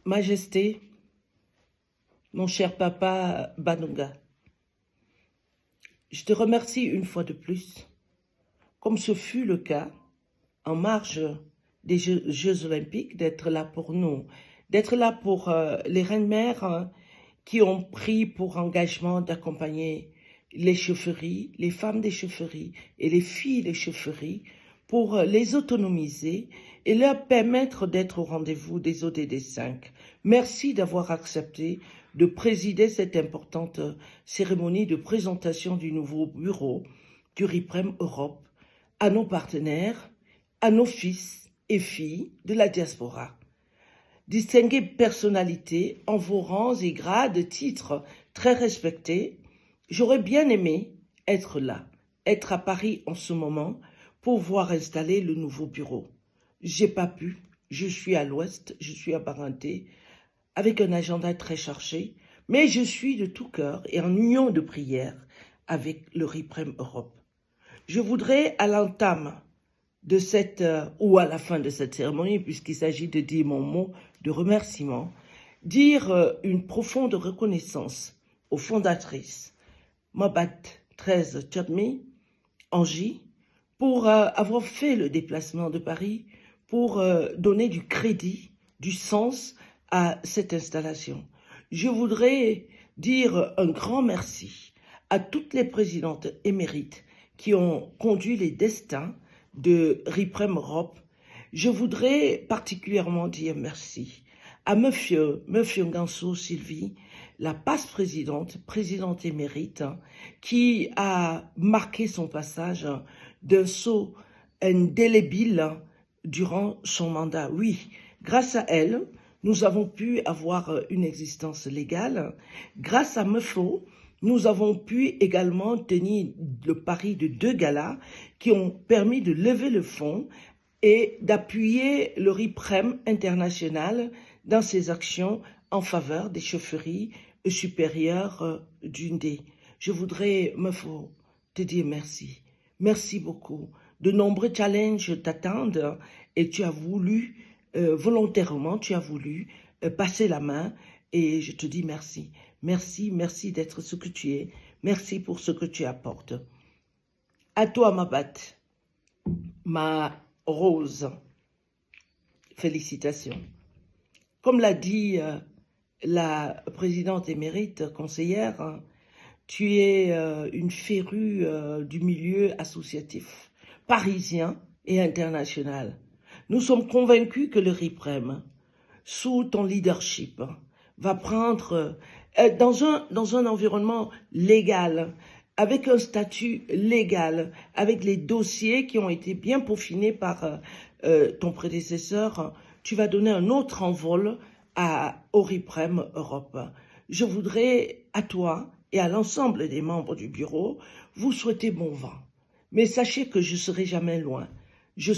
Majesté, mon cher papa Banunga, je te remercie une fois de plus, comme ce fut le cas en marge des Jeux Olympiques, d'être là pour nous, d'être là pour les reines-mères qui ont pris pour engagement d'accompagner les chaufferies, les femmes des chaufferies et les filles des chaufferies pour les autonomiser et leur permettre d'être au rendez-vous des ODD 5. Merci d'avoir accepté de présider cette importante cérémonie de présentation du nouveau bureau du RIPREM Europe à nos partenaires, à nos fils et filles de la diaspora. Distinguées personnalités en vos rangs et grades, titres très respectés, j'aurais bien aimé être là, être à Paris en ce moment pour voir installer le nouveau bureau. J'ai pas pu, je suis à l'ouest, je suis à Barenté, avec un agenda très chargé, mais je suis de tout cœur et en union de prière avec le RIPREM Europe. Je voudrais à l'entame de cette, ou à la fin de cette cérémonie, puisqu'il s'agit de dire mon mot de remerciement, dire une profonde reconnaissance aux fondatrices, Mabat 13 Tchadmi, Angie, pour avoir fait le déplacement de Paris, pour donner du crédit, du sens à cette installation. Je voudrais dire un grand merci à toutes les présidentes émérites qui ont conduit les destins de RIPREM Europe. Je voudrais particulièrement dire merci à Monsieur Ngansou Sylvie, la présidente émérite, qui a marqué son passage d'un sceau indélébile durant son mandat. Oui, grâce à elle, nous avons pu avoir une existence légale. Grâce à Meufo, nous avons pu également tenir le pari de 2 galas qui ont permis de lever le fonds et d'appuyer le RIPREM international dans ses actions en faveur des chaufferies supérieures d'Undé. Je voudrais, Meufo, te dire merci. Merci beaucoup. De nombreux challenges t'attendent et tu as voulu, volontairement, tu as voulu passer la main et je te dis merci. Merci, merci d'être ce que tu es. Merci pour ce que tu apportes. À toi, Mabat, ma rose. Félicitations. Comme l'a dit la présidente émérite conseillère, tu es une férue du milieu associatif parisien et international. Nous sommes convaincus que le RIPREM, sous ton leadership, va prendre dans un environnement légal, avec un statut légal, avec les dossiers qui ont été bien peaufinés par ton prédécesseur, tu vas donner un autre envol au RIPREM Europe. Je voudrais à toi et à l'ensemble des membres du bureau vous souhaiter bon vent. Mais sachez que je ne serai jamais loin. Je